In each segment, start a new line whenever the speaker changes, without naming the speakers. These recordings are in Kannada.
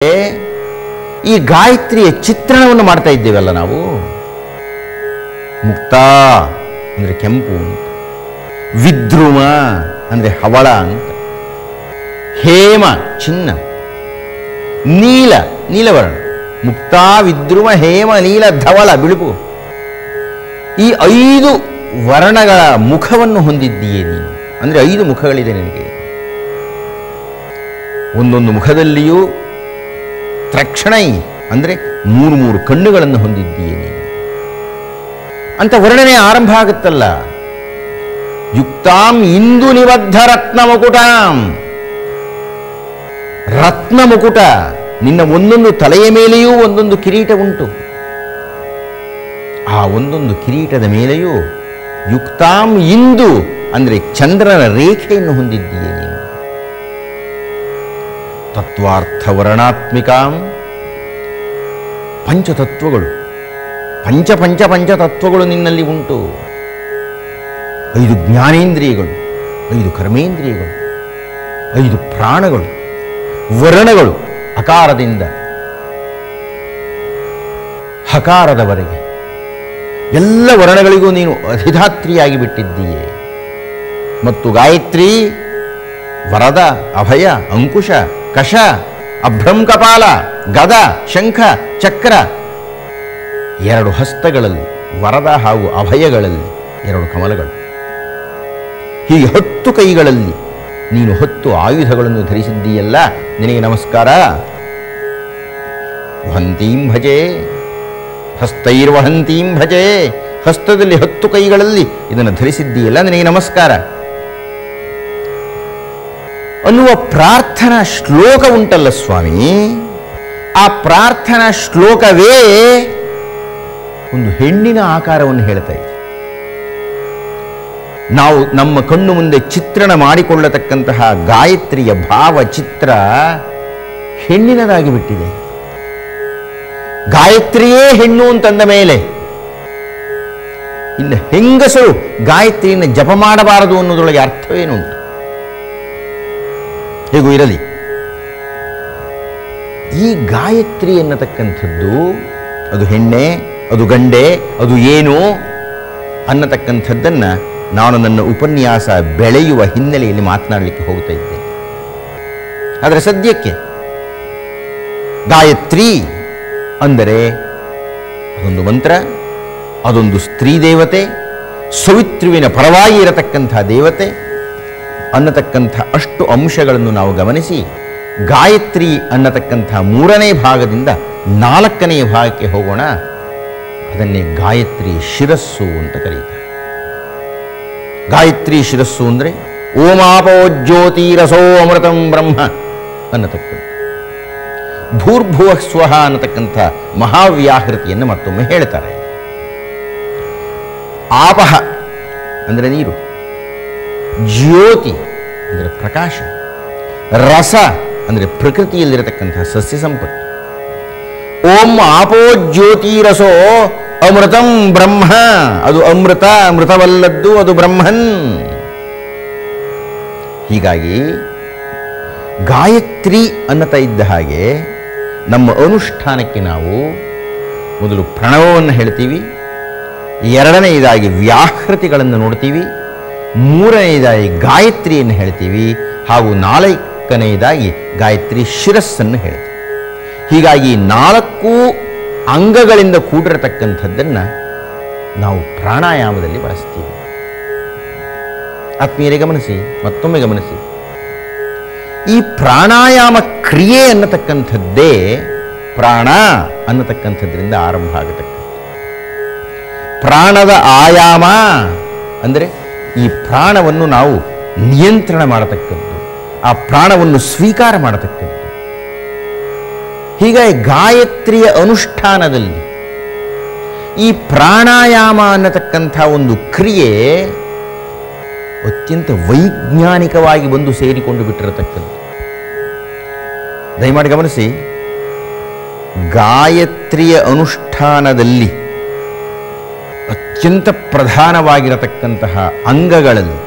ಈ ಗಾಯತ್ರಿಯ ಚಿತ್ರಣವನ್ನು ಮಾಡ್ತಾ ಇದ್ದೇವಲ್ಲ ನಾವು. ಮುಕ್ತ ಅಂದರೆ ಕೆಂಪು ಅಂತ, ವಿದ್ರುಮ ಅಂದರೆ ಹವಳ ಅಂತ, ಹೇಮ ಚಿನ್ನ, ನೀಲ ನೀಲವರ್ಣ, ಮುಕ್ತ ವಿದ್ರುಮ ಹೇಮ ನೀಲ ಧವಳ ಬಿಳುಪು, ಈ 5 ವರ್ಣಗಳ ಮುಖವನ್ನು ಹೊಂದಿದ್ದೀಯೇ ನೀನು. ಅಂದರೆ 5 ಮುಖಗಳಿದೆ ನಿನಗೆ. ಒಂದೊಂದು ಮುಖದಲ್ಲಿಯೂ ತ್ರಕ್ಷಣೈ ಅಂದರೆ 3 ಕಣ್ಣುಗಳನ್ನು ಹೊಂದಿದ್ದೀಯೇ ನೀನು ಅಂತ ವರ್ಣನೆ ಆರಂಭ ಆಗುತ್ತಲ್ಲ. ಯುಕ್ತಾಂ ಇಂದು ನಿಬದ್ಧ ರತ್ನ ಮುಕುಟಾಂ, ರತ್ನ ಮುಕುಟ, ನಿನ್ನ ಒಂದೊಂದು ತಲೆಯ ಮೇಲೆಯೂ ಒಂದೊಂದು ಕಿರೀಟ ಉಂಟು. ಆ ಒಂದೊಂದು ಕಿರೀಟದ ಮೇಲೆಯೂ ಯುಕ್ತಾಂ ಇಂದು ಅಂದರೆ ಚಂದ್ರನ ರೇಖೆಯನ್ನು ಹೊಂದಿದ್ದೀಯೇ ನೀನು. ತತ್ವಾರ್ಥ ವರ್ಣಾತ್ಮಿಕಾಂ, ಪಂಚತತ್ವಗಳು, ಪಂಚತತ್ವಗಳು ನಿನ್ನಲ್ಲಿ ಉಂಟು. 5 ಜ್ಞಾನೇಂದ್ರಿಯಗಳು, 5 ಕರ್ಮೇಂದ್ರಿಯಗಳು, 5 ಪ್ರಾಣಗಳು, ವರ್ಣಗಳು, ಅಕಾರದಿಂದ ಹಕಾರದವರೆಗೆ ಎಲ್ಲ ವರ್ಣಗಳಿಗೂ ನೀನು ಅಧಿಧಾತ್ರಿಯಾಗಿ ಬಿಟ್ಟಿದ್ದೀಯೆ. ಮತ್ತು ಗಾಯತ್ರಿ ವರದ, ಅಭಯ, ಅಂಕುಶ, ಕಶ, ಅಭ್ರಂ ಕಪಾಲ, ಗದ, ಶಂಖ, ಚಕ್ರ, 2 ಹಸ್ತಗಳಲ್ಲಿ ವರದ ಹಾಗೂ ಅಭಯಗಳಲ್ಲಿ 2 ಕಮಲಗಳು, ಹೀಗೆ 10 ಕೈಗಳಲ್ಲಿ ನೀನು 10 ಆಯುಧಗಳನ್ನು ಧರಿಸಿದ್ದೀಯಲ್ಲ, ನಿನಗೆ ನಮಸ್ಕಾರ. ವಹಂತೀಂ ಭಜೆ, ಹಸ್ತೈರ್ವಹಂತೀಂ ಭಜೆ, ಹಸ್ತದಲ್ಲಿ 10 ಕೈಗಳಲ್ಲಿ ಇದನ್ನು ಧರಿಸಿದ್ದೀಯಲ್ಲ, ನಿನಗೆ ನಮಸ್ಕಾರ ಅನ್ನುವ ಪ್ರಾರ್ಥನಾ ಶ್ಲೋಕ ಉಂಟಲ್ಲ ಸ್ವಾಮಿ. ಆ ಪ್ರಾರ್ಥನಾ ಶ್ಲೋಕವೇ ಒಂದು ಹೆಣ್ಣಿನ ಆಕಾರವನ್ನು ಹೇಳ್ತಾ ಇದೆ. ನಾವು ನಮ್ಮ ಕಣ್ಣು ಮುಂದೆ ಚಿತ್ರಣ ಮಾಡಿಕೊಳ್ಳತಕ್ಕಂತಹ ಗಾಯತ್ರಿಯ ಭಾವಚಿತ್ರ ಹೆಣ್ಣಿನದಾಗಿ ಬಿಟ್ಟಿದೆ. ಗಾಯತ್ರಿಯೇ ಹೆಣ್ಣು ಅಂತಂದ ಮೇಲೆ ಇನ್ನು ಹೆಂಗಸರು ಗಾಯತ್ರಿಯನ್ನು ಜಪ ಮಾಡಬಾರದು ಅನ್ನೋದ್ರೊಳಗೆ ಅರ್ಥವೇನುಂಟು? ಹೇಗೂ ಇರಲಿ, ಈ ಗಾಯತ್ರಿ ಎನ್ನತಕ್ಕಂಥದ್ದು ಅದು ಹೆಣ್ಣೆ, ಅದು ಗಂಡೆ, ಅದು ಏನು ಅನ್ನತಕ್ಕಂಥದ್ದನ್ನು ನಾನು ನನ್ನ ಉಪನ್ಯಾಸ ಬೆಳೆಯುವ ಹಿನ್ನೆಲೆಯಲ್ಲಿ ಮಾತನಾಡಲಿಕ್ಕೆ ಹೋಗ್ತಾ ಇದ್ದೇನೆ. ಆದರೆ ಸದ್ಯಕ್ಕೆ ಗಾಯತ್ರಿ ಅಂದರೆ ಅದೊಂದು ಮಂತ್ರ, ಅದೊಂದು ಸ್ತ್ರೀ ದೇವತೆ, ಸವಿತೃವಿನ ಪರವಾಗಿ ಇರತಕ್ಕಂಥ ದೇವತೆ ಅನ್ನತಕ್ಕಂಥ ಅಷ್ಟು ಅಂಶಗಳನ್ನು ನಾವು ಗಮನಿಸಿ ಗಾಯತ್ರಿ ಅನ್ನತಕ್ಕಂಥ 3ನೇ ಭಾಗದಿಂದ 4ನೇ ಭಾಗಕ್ಕೆ ಹೋಗೋಣ. ಅದನ್ನೇ ಗಾಯತ್ರಿ ಶಿರಸ್ಸು ಅಂತ ಕರೀತಾರೆ. ಗಾಯತ್ರಿ ಶಿರಸ್ಸು ಅಂದರೆ ಓಮಾಪೋ ಜ್ಯೋತಿರಸೋ ಅಮೃತಂ ಬ್ರಹ್ಮ ಅನ್ನತಕ್ಕಂಥ ಭೂರ್ಭುವ ಸ್ವಹ ಅನ್ನತಕ್ಕಂಥ ಮಹಾವ್ಯಾಹೃತಿಯನ್ನು ಮತ್ತೊಮ್ಮೆ ಹೇಳ್ತಾರೆ. ಆಪಹ ಅಂದರೆ ನೀರು, ಜ್ಯೋತಿ ಅಂದರೆ ಪ್ರಕಾಶ, ರಸ ಅಂದರೆ ಪ್ರಕೃತಿಯಲ್ಲಿರತಕ್ಕಂತಹ ಸಸ್ಯ ಸಂಪತ್ತು. ಓಂ ಆಪೋ ಜ್ಯೋತಿರಸೋ ಅಮೃತಂ ಬ್ರಹ್ಮ, ಅದು ಅಮೃತ, ಅಮೃತವಲ್ಲದ್ದು ಅದು ಬ್ರಹ್ಮನ್. ಹೀಗಾಗಿ ಗಾಯತ್ರಿ ಅನ್ನತಾ ಇದ್ದ ಹಾಗೆ ನಮ್ಮ ಅನುಷ್ಠಾನಕ್ಕೆ ನಾವು ಮೊದಲು ಪ್ರಣವವನ್ನು ಹೇಳ್ತೀವಿ, 2ನೇದಾಗಿ ವ್ಯಾಹೃತಿಗಳನ್ನು ನೋಡ್ತೀವಿ, 3ನೇದಾಗಿ ಗಾಯತ್ರಿಯನ್ನು ಹೇಳ್ತೀವಿ, ಹಾಗೂ 4ನೇದಾಗಿ ಗಾಯತ್ರಿ ಶಿರಸ್ಸನ್ನು ಹೇಳ್ತೀವಿ. ಹೀಗಾಗಿ 4 ಅಂಗಗಳಿಂದ ಕೂಡಿರತಕ್ಕಂಥದ್ದನ್ನು ನಾವು ಪ್ರಾಣಾಯಾಮದಲ್ಲಿ ಬಳಸ್ತೀವಿ. ಆತ್ಮೀಯರೇ ಗಮನಿಸಿ, ಮತ್ತೊಮ್ಮೆ ಗಮನಿಸಿ, ಈ ಪ್ರಾಣಾಯಾಮ ಕ್ರಿಯೆ ಅನ್ನತಕ್ಕಂಥದ್ದೇ ಪ್ರಾಣ ಅನ್ನತಕ್ಕಂಥದ್ರಿಂದ ಆರಂಭ ಆಗತಕ್ಕಂಥ. ಪ್ರಾಣದ ಆಯಾಮ ಅಂದರೆ ಈ ಪ್ರಾಣವನ್ನು ನಾವು ನಿಯಂತ್ರಣ ಮಾಡತಕ್ಕದ್ದು, ಆ ಪ್ರಾಣವನ್ನು ಸ್ವೀಕಾರ ಮಾಡತಕ್ಕದ್ದು. ಹೀಗಾಗಿ ಗಾಯತ್ರಿಯ ಅನುಷ್ಠಾನದಲ್ಲಿ ಈ ಪ್ರಾಣಾಯಾಮ ಅನ್ನತಕ್ಕಂಥ ಒಂದು ಕ್ರಿಯೆ ಅತ್ಯಂತ ವೈಜ್ಞಾನಿಕವಾಗಿ ಬಂದು ಸೇರಿಕೊಂಡು ಬಿಟ್ಟಿರತಕ್ಕದ್ದು. ದಯಮಾಡಿ ಗಮನಿಸಿ, ಗಾಯತ್ರಿಯ ಅನುಷ್ಠಾನದಲ್ಲಿ ಅತ್ಯಂತ ಪ್ರಧಾನವಾಗಿರತಕ್ಕಂತಹ ಅಂಗಗಳಲ್ಲಿ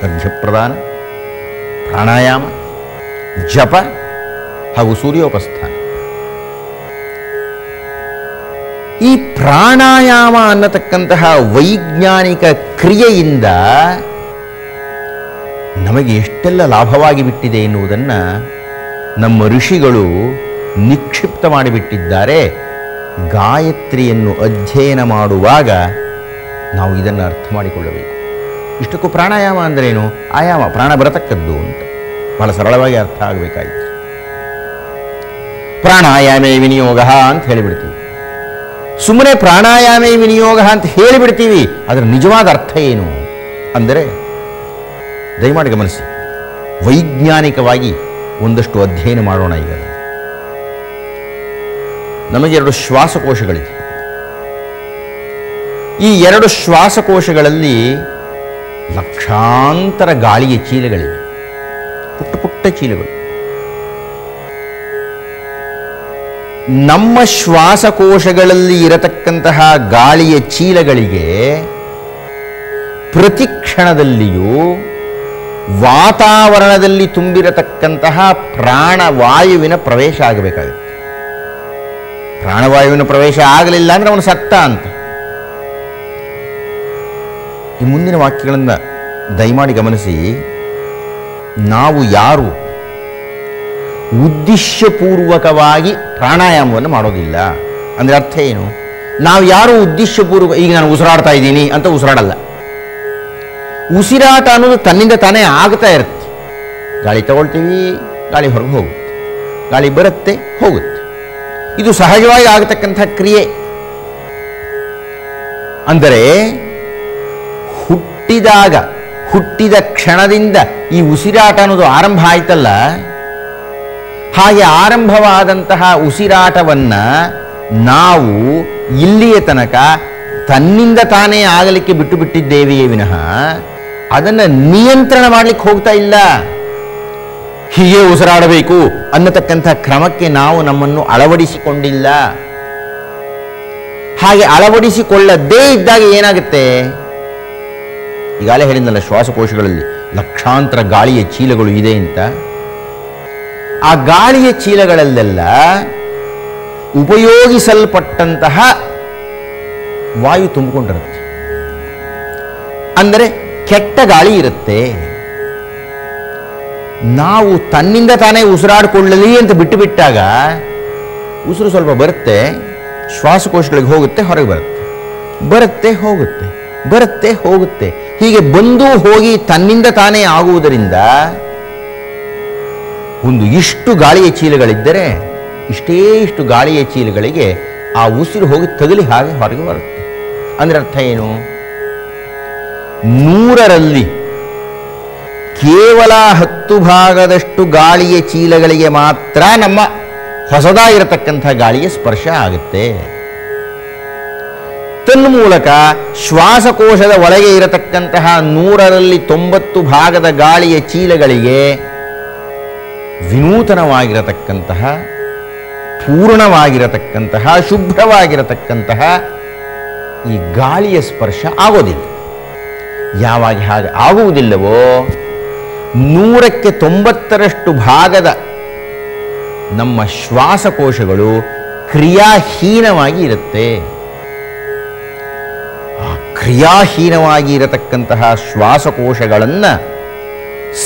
ಅರ್ಘ್ಯಪ್ರದಾನ, ಪ್ರಾಣಾಯಾಮ, ಜಪ ಹಾಗೂ ಸೂರ್ಯೋಪಸ್ಥಾನ. ಈ ಪ್ರಾಣಾಯಾಮ ಅನ್ನತಕ್ಕಂತಹ ವೈಜ್ಞಾನಿಕ ಕ್ರಿಯೆಯಿಂದ ನಮಗೆ ಎಷ್ಟೆಲ್ಲ ಲಾಭವಾಗಿ ಬಿಟ್ಟಿದೆ ಎನ್ನುವುದನ್ನು ನಮ್ಮ ಋಷಿಗಳು ನಿಕ್ಷಿಪ್ತ ಮಾಡಿಬಿಟ್ಟಿದ್ದಾರೆ. ಗಾಯತ್ರಿಯನ್ನು ಅಧ್ಯಯನ ಮಾಡುವಾಗ ನಾವು ಇದನ್ನು ಅರ್ಥ ಮಾಡಿಕೊಳ್ಳಬೇಕು. ಇಷ್ಟಕ್ಕೂ ಪ್ರಾಣಾಯಾಮ ಅಂದ್ರೇನು? ಆಯಾಮ, ಪ್ರಾಣ ಬರತಕ್ಕದ್ದು ಅಂತ ಬಹಳ ಸರಳವಾಗಿ ಅರ್ಥ ಆಗಬೇಕಾಯಿತು. ಪ್ರಾಣಾಯಾಮೇ ವಿನಿಯೋಗ ಅಂತ ಹೇಳಿಬಿಡ್ತೀವಿ. ಸುಮ್ಮನೆ ಪ್ರಾಣಾಯಾಮೇ ವಿನಿಯೋಗ ಅಂತ ಹೇಳಿಬಿಡ್ತೀವಿ. ಅದರ ನಿಜವಾದ ಅರ್ಥ ಏನು ಅಂದರೆ ದಯಮಾಡಿ ಗಮನಿಸಿ. ವೈಜ್ಞಾನಿಕವಾಗಿ ಒಂದಷ್ಟು ಅಧ್ಯಯನ ಮಾಡೋಣ. ಈಗ ನಮಗೆ 2 ಶ್ವಾಸಕೋಶಗಳಿದೆ. ಈ 2 ಶ್ವಾಸಕೋಶಗಳಲ್ಲಿ ಲಕ್ಷಾಂತರ ಗಾಳಿಯ ಚೀಲಗಳಿವೆ, ಪುಟ್ಟ ಪುಟ್ಟ ಚೀಲಗಳು. ನಮ್ಮ ಶ್ವಾಸಕೋಶಗಳಲ್ಲಿ ಇರತಕ್ಕಂತಹ ಗಾಳಿಯ ಚೀಲಗಳಿಗೆ ಪ್ರತಿ ಕ್ಷಣದಲ್ಲಿಯೂ ವಾತಾವರಣದಲ್ಲಿ ತುಂಬಿರತಕ್ಕಂತಹ ಪ್ರಾಣವಾಯುವಿನ ಪ್ರವೇಶ ಆಗಬೇಕಾಗುತ್ತೆ. ಪ್ರಾಣವಾಯುವಿನ ಪ್ರವೇಶ ಆಗಲಿಲ್ಲ ಅಂದರೆ ಅವನು ಸತ್ತ ಅಂತ. ಈ ಮುಂದಿನ ವಾಕ್ಯಗಳಿಂದ ದಯಮಾಡಿ ಗಮನಿಸಿ. ನಾವು ಯಾರು ಉದ್ದೇಶಪೂರ್ವಕವಾಗಿ ಪ್ರಾಣಾಯಾಮವನ್ನು ಮಾಡೋದಿಲ್ಲ ಅಂದರೆ ಅರ್ಥ ಏನು? ನಾವು ಯಾರು ಉದ್ದೇಶಪೂರ್ವಕ, ಈಗ ನಾನು ಉಸಿರಾಡ್ತಾ ಇದ್ದೀನಿ ಅಂತ ಉಸಿರಾಡಲ್ಲ. ಉಸಿರಾಟ ಅನ್ನೋದು ತನ್ನಿಂದ ತಾನೇ ಆಗ್ತಾ ಇರುತ್ತೆ. ಗಾಳಿ ತಗೊಳ್ತೀವಿ, ಗಾಳಿ ಹೊರಗೆ ಹೋಗುತ್ತೆ, ಗಾಳಿ ಬರುತ್ತೆ ಹೋಗುತ್ತೆ. ಇದು ಸಹಜವಾಗಿ ಆಗತಕ್ಕಂಥ ಕ್ರಿಯೆ. ಅಂದರೆ ಹುಟ್ಟಿದ ಕ್ಷಣದಿಂದ ಈ ಉಸಿರಾಟ ಅನ್ನೋದು ಆರಂಭ ಆಯ್ತಲ್ಲ, ಹಾಗೆ ಆರಂಭವಾದಂತಹ ಉಸಿರಾಟವನ್ನು ನಾವು ಇಲ್ಲಿಯ ತನಕ ತನ್ನಿಂದ ತಾನೇ ಆಗಲಿಕ್ಕೆ ಬಿಟ್ಟು ಬಿಟ್ಟಿದ್ದೇವೆಯೇ ವಿನಃ ಅದನ್ನು ನಿಯಂತ್ರಣ ಮಾಡಲಿಕ್ಕೆ ಹೋಗ್ತಾ ಇಲ್ಲ. ಹೀಗೆ ಉಸಿರಾಡಬೇಕು ಅನ್ನತಕ್ಕಂಥ ಕ್ರಮಕ್ಕೆ ನಾವು ನಮ್ಮನ್ನು ಅಳವಡಿಸಿಕೊಂಡಿಲ್ಲ. ಹಾಗೆ ಅಳವಡಿಸಿಕೊಳ್ಳದೇ ಇದ್ದಾಗ ಏನಾಗುತ್ತೆ? ಈಗಾಗಲೇ ಹೇಳಿದ್ನಲ್ಲ, ಶ್ವಾಸಕೋಶಗಳಲ್ಲಿ ಲಕ್ಷಾಂತರ ಗಾಳಿಯ ಚೀಲಗಳು ಇದೆ ಅಂತ. ಆ ಗಾಳಿಯ ಚೀಲಗಳಲ್ಲೆಲ್ಲ ಉಪಯೋಗಿಸಲ್ಪಟ್ಟಂತಹ ವಾಯು ತುಂಬಿಕೊಂಡಿರುತ್ತೆ. ಅಂದರೆ ಕೆಟ್ಟ ಗಾಳಿ ಇರುತ್ತೆ. ನಾವು ತನ್ನಿಂದ ತಾನೇ ಉಸಿರಾಡಿಕೊಳ್ಳಲಿ ಅಂತ ಬಿಟ್ಟು ಬಿಟ್ಟಾಗ ಉಸಿರು ಸ್ವಲ್ಪ ಬರುತ್ತೆ, ಶ್ವಾಸಕೋಶಗಳಿಗೆ ಹೋಗುತ್ತೆ, ಹೊರಗೆ ಬರುತ್ತೆ, ಬರುತ್ತೆ ಹೋಗುತ್ತೆ, ಬರುತ್ತೆ ಹೋಗುತ್ತೆ. ಹೀಗೆ ಬಂದು ಹೋಗಿ ತನ್ನಿಂದ ತಾನೇ ಆಗುವುದರಿಂದ ಒಂದು ಇಷ್ಟು ಗಾಳಿಯ ಚೀಲಗಳಿದ್ದರೆ ಇಷ್ಟು ಗಾಳಿಯ ಚೀಲಗಳಿಗೆ ಆ ಉಸಿರು ಹೋಗಿ ತಗಲಿ ಹಾಗೆ ಹೊರಗೆ ಬರುತ್ತೆ. ಅಂದರೆ ಅರ್ಥ ಏನು? 100ರಲ್ಲಿ ಕೇವಲ 10 ಭಾಗದಷ್ಟು ಗಾಳಿಯ ಚೀಲಗಳಿಗೆ ಮಾತ್ರ ನಮ್ಮ ಹೊಸದಾಗಿರತಕ್ಕಂಥ ಗಾಳಿಯ ಸ್ಪರ್ಶ ಆಗುತ್ತೆ. ತನ್ಮೂಲಕ ಶ್ವಾಸಕೋಶದ ಒಳಗೆ ಇರತಕ್ಕಂತಹ 100ರಲ್ಲಿ 90 ಭಾಗದ ಗಾಳಿಯ ಚೀಲಗಳಿಗೆ ವಿನೂತನವಾಗಿರತಕ್ಕಂತಹ, ಪೂರ್ಣವಾಗಿರತಕ್ಕಂತಹ, ಶುಭ್ರವಾಗಿರತಕ್ಕಂತಹ ಈ ಗಾಳಿಯ ಸ್ಪರ್ಶ ಆಗೋದಿಲ್ಲ. ಯಾವಾಗ ಹಾಗೆ ಆಗುವುದಿಲ್ಲವೋ 100ಕ್ಕೆ 90ರಷ್ಟು ಭಾಗದ ನಮ್ಮ ಶ್ವಾಸಕೋಶಗಳು ಕ್ರಿಯಾಹೀನವಾಗಿ ಇರುತ್ತೆ. ಆ ಕ್ರಿಯಾಹೀನವಾಗಿ ಇರತಕ್ಕಂತಹ ಶ್ವಾಸಕೋಶಗಳನ್ನು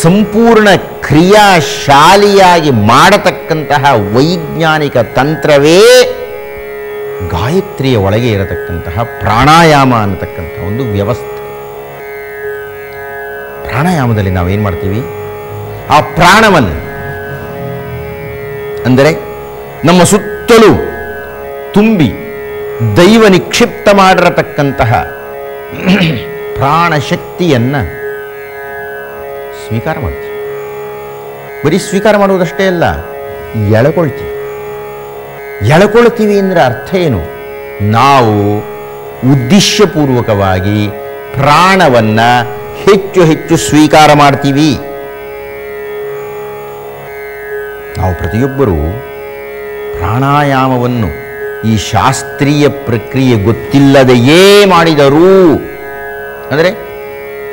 ಸಂಪೂರ್ಣ ಕ್ರಿಯಾಶಾಲಿಯಾಗಿ ಮಾಡತಕ್ಕಂತಹ ವೈಜ್ಞಾನಿಕ ತಂತ್ರವೇ ಗಾಯತ್ರಿಯ ಒಳಗೆ ಇರತಕ್ಕಂತಹ ಪ್ರಾಣಾಯಾಮ ಅನ್ನತಕ್ಕಂಥ ಒಂದು ವ್ಯವಸ್ಥೆ. ಪ್ರಾಣಾಯಾಮದಲ್ಲಿ ನಾವೇನು ಮಾಡ್ತೀವಿ? ಆ ಪ್ರಾಣವನ್ನು ಅಂದರೆ ನಮ್ಮ ಸುತ್ತಲೂ ತುಂಬಿ ದೈವ ನಿಕ್ಷಿಪ್ತ ಮಾಡಿರತಕ್ಕಂತಹ ಪ್ರಾಣಶಕ್ತಿಯನ್ನು ಸ್ವೀಕಾರ ಮಾಡ್ತೀವಿ. ಬರೀ ಸ್ವೀಕಾರ ಮಾಡುವುದಷ್ಟೇ ಅಲ್ಲ, ಎಳ್ಕೊಳ್ತೀವಿ ಅಂದರೆ ಅರ್ಥ ಏನು? ನಾವು ಉದ್ದೇಶಪೂರ್ವಕವಾಗಿ ಪ್ರಾಣವನ್ನು ಹೆಚ್ಚು ಹೆಚ್ಚು ಸ್ವೀಕಾರ ಮಾಡ್ತೀವಿ. ನಾವು ಪ್ರತಿಯೊಬ್ಬರೂ ಪ್ರಾಣಾಯಾಮವನ್ನು ಈ ಶಾಸ್ತ್ರೀಯ ಪ್ರಕ್ರಿಯೆ ಗೊತ್ತಿಲ್ಲದೆಯೇ ಮಾಡಿದರೂ, ಅಂದರೆ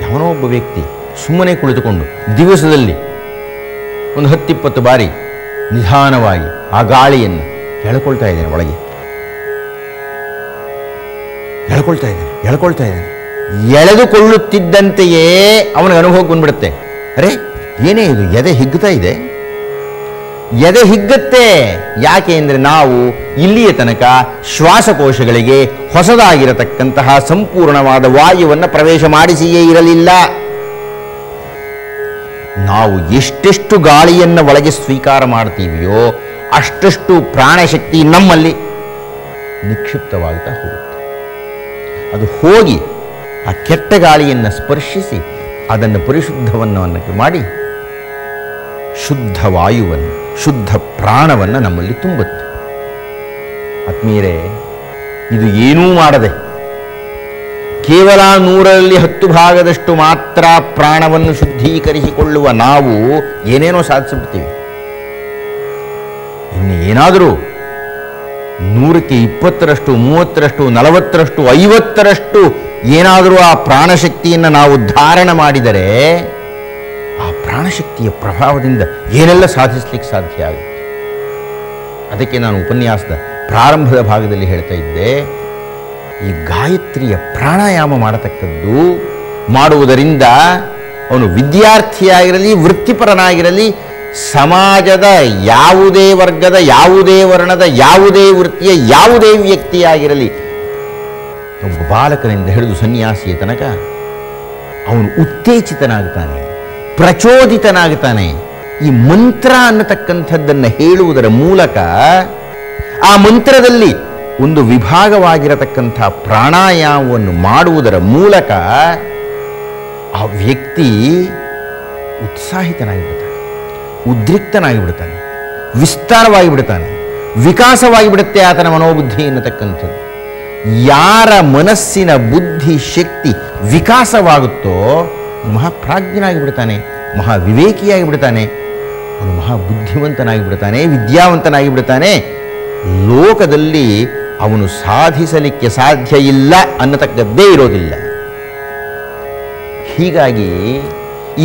ಯಾವನೋ ಒಬ್ಬ ವ್ಯಕ್ತಿ ಸುಮ್ಮನೆ ಕುಳಿತುಕೊಂಡು ದಿವಸದಲ್ಲಿ ಒಂದು 10-20 ಬಾರಿ ನಿಧಾನವಾಗಿ ಆ ಗಾಳಿಯನ್ನು ಎಳ್ಕೊಳ್ತಾ ಇದ್ದೇನೆ ಒಳಗೆ, ಎಳ್ಕೊಳ್ತಾ ಇದ್ದೇನೆ. ಎಳೆದುಕೊಳ್ಳುತ್ತಿದ್ದಂತೆಯೇ ಅವನಿಗೆ ಅನುಭವ ಬಂದ್ಬಿಡುತ್ತೆ. ಅರೆ ಏನೇ ಇದು, ಎದೆ ಹಿಗ್ಗುತ್ತಾ ಇದೆ, ಎದೆ ಹಿಗ್ಗತ್ತೆ. ಯಾಕೆ ಅಂದರೆ ನಾವು ಇಲ್ಲಿಯ ತನಕ ಶ್ವಾಸಕೋಶಗಳಿಗೆ ಹೊಸದಾಗಿರತಕ್ಕಂತಹ ಸಂಪೂರ್ಣವಾದ ವಾಯುವನ್ನು ಪ್ರವೇಶ ಮಾಡಿಸಿಯೇ ಇರಲಿಲ್ಲ. ನಾವು ಎಷ್ಟೆಷ್ಟು ಗಾಳಿಯನ್ನು ಒಳಗೆ ಸ್ವೀಕಾರ ಮಾಡ್ತೀವಿಯೋ ಅಷ್ಟಷ್ಟು ಪ್ರಾಣಶಕ್ತಿ ನಮ್ಮಲ್ಲಿ ನಿಕ್ಷಿಪ್ತವಾಗ್ತಾ ಹೋಗುತ್ತೆ. ಅದು ಹೋಗಿ ಆ ಕೆಟ್ಟ ಗಾಳಿಯನ್ನು ಸ್ಪರ್ಶಿಸಿ ಅದನ್ನು ಪರಿಶುದ್ಧವನ್ನಕ್ಕೆ ಮಾಡಿ ಶುದ್ಧ ವಾಯುವನ್ನು, ಶುದ್ಧ ಪ್ರಾಣವನ್ನು ನಮ್ಮಲ್ಲಿ ತುಂಬುತ್ತೆ. ಆತ್ಮೀಯರೇ, ಇದು ಏನೂ ಮಾಡದೆ ಕೇವಲ 100ರಲ್ಲಿ 10 ಭಾಗದಷ್ಟು ಮಾತ್ರ ಪ್ರಾಣವನ್ನು ಶುದ್ಧೀಕರಿಸಿಕೊಳ್ಳುವ ನಾವು ಏನೇನೋ ಸಾಧಿಸಿಬಿಡ್ತೀವಿ. ಇನ್ನು ಏನಾದರೂ 100ಕ್ಕೆ 20ರಷ್ಟು, 30ರಷ್ಟು, 40ರಷ್ಟು, 50ರಷ್ಟು ಏನಾದರೂ ಆ ಪ್ರಾಣಶಕ್ತಿಯನ್ನು ನಾವು ಧಾರಣ ಮಾಡಿದರೆ ಆ ಪ್ರಾಣಶಕ್ತಿಯ ಪ್ರಭಾವದಿಂದ ಏನೆಲ್ಲ ಸಾಧಿಸಲಿಕ್ಕೆ ಸಾಧ್ಯ ಆಗುತ್ತೆ. ಅದಕ್ಕೆ ನಾನು ಉಪನ್ಯಾಸದ ಪ್ರಾರಂಭದ ಭಾಗದಲ್ಲಿ ಹೇಳ್ತಾ ಇದ್ದೆ, ಈ ಗಾಯತ್ರಿಯ ಪ್ರಾಣಾಯಾಮ ಮಾಡತಕ್ಕದ್ದು ಮಾಡುವುದರಿಂದ ಅವನು ವಿದ್ಯಾರ್ಥಿಯಾಗಿರಲಿ, ವೃತ್ತಿಪರನಾಗಿರಲಿ, ಸಮಾಜದ ಯಾವುದೇ ವರ್ಗದ, ಯಾವುದೇ ವರ್ಣದ, ಯಾವುದೇ ವೃತ್ತಿಯ ಯಾವುದೇ ವ್ಯಕ್ತಿಯಾಗಿರಲಿ, ಒಬ್ಬ ಬಾಲಕನಿಂದ ಹಿಡಿದು ಸನ್ಯಾಸಿಯ ತನಕ ಅವನು ಉತ್ತೇಜಿತನಾಗ್ತಾನೆ, ಪ್ರಚೋದಿತನಾಗ್ತಾನೆ. ಈ ಮಂತ್ರ ಅನ್ನತಕ್ಕಂಥದ್ದನ್ನು ಹೇಳುವುದರ ಮೂಲಕ, ಆ ಮಂತ್ರದಲ್ಲಿ ಒಂದು ವಿಭಾಗವಾಗಿರತಕ್ಕಂಥ ಪ್ರಾಣಾಯಾಮವನ್ನು ಮಾಡುವುದರ ಮೂಲಕ ಆ ವ್ಯಕ್ತಿ ಉತ್ಸಾಹಿತನಾಗಿಬಿಡ್ತಾನೆ, ಉದ್ರಿಕ್ತನಾಗಿಬಿಡ್ತಾನೆ, ವಿಸ್ತಾರವಾಗಿ ಬಿಡ್ತಾನೆ, ವಿಕಾಸವಾಗಿ ಬಿಡುತ್ತೆ ಆತನ ಮನೋಬುದ್ಧಿ ಎನ್ನತಕ್ಕಂಥದ್ದು. ಯಾರ ಮನಸ್ಸಿನ ಬುದ್ಧಿ ಶಕ್ತಿ ವಿಕಾಸವಾಗುತ್ತೋ ಅವನು ಮಹಾಪ್ರಾಜ್ಞನಾಗಿ ಬಿಡ್ತಾನೆ, ಮಹಾವಿವೇಕಿಯಾಗಿ ಬಿಡ್ತಾನೆ, ಅವನು ಮಹಾಬುದ್ಧಿವಂತನಾಗಿ ಬಿಡ್ತಾನೆ, ವಿದ್ಯಾವಂತನಾಗಿ ಬಿಡ್ತಾನೆ. ಲೋಕದಲ್ಲಿ ಅವನು ಸಾಧಿಸಲಿಕ್ಕೆ ಸಾಧ್ಯ ಇಲ್ಲ ಅನ್ನತಕ್ಕದ್ದೇ ಇರೋದಿಲ್ಲ. ಹೀಗಾಗಿ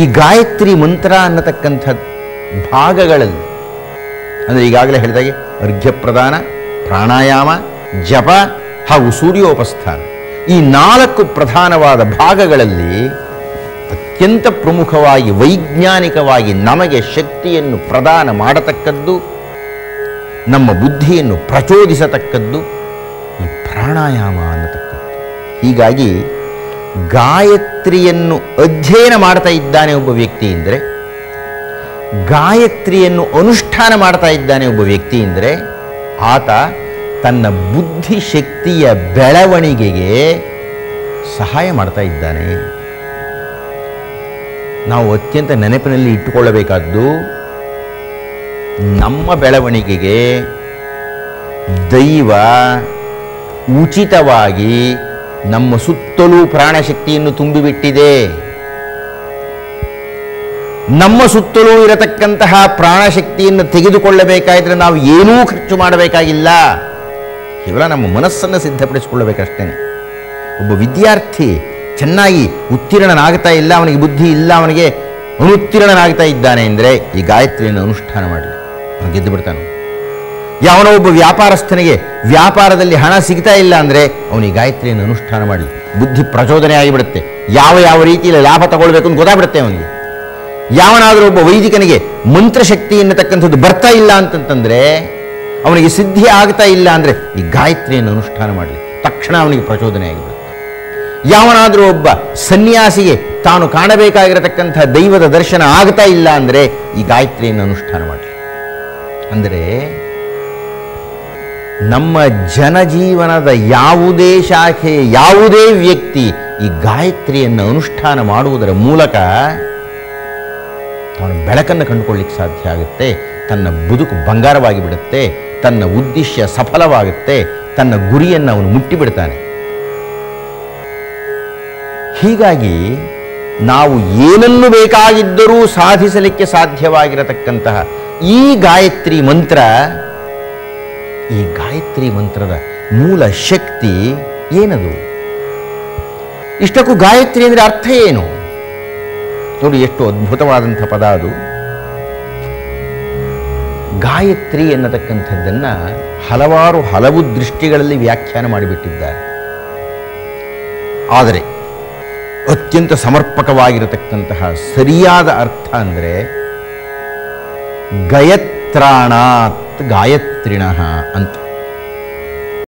ಈ ಗಾಯತ್ರಿ ಮಂತ್ರ ಅನ್ನತಕ್ಕಂಥ ಭಾಗಗಳಲ್ಲಿ, ಅಂದರೆ ಈಗಾಗಲೇ ಹೇಳಿದಾಗೆ ಅರ್ಘ್ಯಪ್ರದಾನ, ಪ್ರಾಣಾಯಾಮ, ಜಪ ಹಾಗೂ ಸೂರ್ಯೋಪಸ್ಥಾನ, ಈ 4 ಪ್ರಧಾನವಾದ ಭಾಗಗಳಲ್ಲಿ ಅತ್ಯಂತ ಪ್ರಮುಖವಾಗಿ ವೈಜ್ಞಾನಿಕವಾಗಿ ನಮಗೆ ಶಕ್ತಿಯನ್ನು ಪ್ರದಾನ ಮಾಡತಕ್ಕದ್ದು, ನಮ್ಮ ಬುದ್ಧಿಯನ್ನು ಪ್ರಚೋದಿಸತಕ್ಕದ್ದು ಈ ಪ್ರಾಣಾಯಾಮ ಅನ್ನತಕ್ಕದ್ದು. ಹೀಗಾಗಿ ಗಾಯತ್ರಿಯನ್ನು ಅಧ್ಯಯನ ಮಾಡ್ತಾ ಇದ್ದಾನೆ ಒಬ್ಬ ವ್ಯಕ್ತಿ ಅಂದರೆ, ಗಾಯತ್ರಿಯನ್ನು ಅನುಷ್ಠಾನ ಮಾಡ್ತಾ ಇದ್ದಾನೆ ಒಬ್ಬ ವ್ಯಕ್ತಿ ಅಂದರೆ, ಆತ ತನ್ನ ಬುದ್ಧಿ ಶಕ್ತಿಯ ಬೆಳವಣಿಗೆಗೆ ಸಹಾಯ ಮಾಡ್ತಾ ಇದ್ದಾನೆ. ನಾವು ಅತ್ಯಂತ ನೆನಪಿನಲ್ಲಿ ಇಟ್ಟುಕೊಳ್ಳಬೇಕಾದ್ದು, ನಮ್ಮ ಬೆಳವಣಿಗೆಗೆ ದೈವ ಉಚಿತವಾಗಿ ನಮ್ಮ ಸುತ್ತಲೂ ಪ್ರಾಣಶಕ್ತಿಯನ್ನು ತುಂಬಿಬಿಟ್ಟಿದೆ. ನಮ್ಮ ಸುತ್ತಲೂ ಇರತಕ್ಕಂತಹ ಪ್ರಾಣಶಕ್ತಿಯನ್ನು ತೆಗೆದುಕೊಳ್ಳಬೇಕಾದ್ರೆ ನಾವು ಏನೂ ಖರ್ಚು ಮಾಡಬೇಕಾಗಿಲ್ಲ, ಕೇವಲ ನಮ್ಮ ಮನಸ್ಸನ್ನು ಸಿದ್ಧಪಡಿಸಿಕೊಳ್ಳಬೇಕಷ್ಟೇ. ಒಬ್ಬ ವಿದ್ಯಾರ್ಥಿ ಚೆನ್ನಾಗಿ ಉತ್ತೀರ್ಣನಾಗ್ತಾ ಇಲ್ಲ, ಅವನಿಗೆ ಬುದ್ಧಿ ಇಲ್ಲ, ಅವನಿಗೆ ಅನುತ್ತೀರ್ಣನಾಗ್ತಾ ಇದ್ದಾನೆ ಅಂದರೆ ಈ ಗಾಯತ್ರಿಯನ್ನು ಅನುಷ್ಠಾನ ಮಾಡಲಿ, ಅವನು ಗೆದ್ದು ಬಿಡ್ತಾನೆ. ಯಾವನೋ ಒಬ್ಬ ವ್ಯಾಪಾರಸ್ಥನಿಗೆ ವ್ಯಾಪಾರದಲ್ಲಿ ಹಣ ಸಿಗ್ತಾ ಇಲ್ಲ ಅಂದರೆ ಅವನಿಗೆ ಗಾಯತ್ರಿಯನ್ನು ಅನುಷ್ಠಾನ ಮಾಡಲಿ, ಬುದ್ಧಿ ಪ್ರಚೋದನೆ ಆಗಿಬಿಡುತ್ತೆ, ಯಾವ ರೀತಿಯಲ್ಲಿ ಲಾಭ ತಗೊಳ್ಬೇಕು ಅಂತ ಗೊತ್ತಾಗ್ಬಿಡುತ್ತೆ ಅವನಿಗೆ. ಯಾವನಾದರೂ ಒಬ್ಬ ವೈದಿಕನಿಗೆ ಮಂತ್ರಶಕ್ತಿ ಎನ್ನತಕ್ಕಂಥದ್ದು ಬರ್ತಾ ಇಲ್ಲ ಅಂತಂತಂದರೆ, ಅವನಿಗೆ ಸಿದ್ಧಿ ಆಗ್ತಾ ಇಲ್ಲ ಅಂದರೆ ಈ ಗಾಯತ್ರಿಯನ್ನು ಅನುಷ್ಠಾನ ಮಾಡಲಿ, ತಕ್ಷಣ ಅವನಿಗೆ ಪ್ರಚೋದನೆ ಆಗಿಬಿಡುತ್ತೆ. ಯಾವನಾದರೂ ಒಬ್ಬ ಸನ್ಯಾಸಿಗೆ ತಾನು ಕಾಣಬೇಕಾಗಿರತಕ್ಕಂಥ ದೈವದ ದರ್ಶನ ಆಗ್ತಾ ಇಲ್ಲ ಅಂದರೆ ಈ ಗಾಯತ್ರಿಯನ್ನು ಅನುಷ್ಠಾನ ಮಾಡಲಿ. ಅಂದರೆ ನಮ್ಮ ಜನಜೀವನದ ಯಾವುದೇ ಶಾಖೆ, ಯಾವುದೇ ವ್ಯಕ್ತಿ ಈ ಗಾಯತ್ರಿಯನ್ನು ಅನುಷ್ಠಾನ ಮಾಡುವುದರ ಮೂಲಕ ಅವನು ಬೆಳಕನ್ನು ಕಂಡುಕೊಳ್ಳಿಕ್ಕೆ ಸಾಧ್ಯ ಆಗುತ್ತೆ, ತನ್ನ ಬದುಕು ಬಂಗಾರವಾಗಿ ಬಿಡುತ್ತೆ, ತನ್ನ ಉದ್ದೇಶ ಸಫಲವಾಗುತ್ತೆ, ತನ್ನ ಗುರಿಯನ್ನು ಅವನು ಮುಟ್ಟಿಬಿಡ್ತಾನೆ. ಹೀಗಾಗಿ ನಾವು ಏನನ್ನು ಬೇಕಾಗಿದ್ದರೂ ಸಾಧಿಸಲಿಕ್ಕೆ ಸಾಧ್ಯವಾಗಿರತಕ್ಕಂತಹ ಈ ಗಾಯತ್ರಿ ಮಂತ್ರ, ಈ ಗಾಯತ್ರಿ ಮಂತ್ರದ ಮೂಲ ಶಕ್ತಿ ಏನದು? ಇಷ್ಟಕ್ಕೂ ಗಾಯತ್ರಿ ಅಂದರೆ ಅರ್ಥ ಏನು? ನೋಡಿ, ಎಷ್ಟು ಅದ್ಭುತವಾದಂಥ ಪದ ಅದು. ಗಾಯತ್ರಿ ಎನ್ನತಕ್ಕಂಥದ್ದನ್ನು ಹಲವು ದೃಷ್ಟಿಗಳಲ್ಲಿ ವ್ಯಾಖ್ಯಾನ ಮಾಡಿಬಿಟ್ಟಿದ್ದಾರೆ. ಆದರೆ ಅತ್ಯಂತ ಸಮರ್ಪಕವಾಗಿರತಕ್ಕಂತಹ ಸರಿಯಾದ ಅರ್ಥ ಅಂದರೆ ಗಯತ್ರಾಣಾತ್ ಗಾಯತ್ರಿಣಃ ಅಂತ.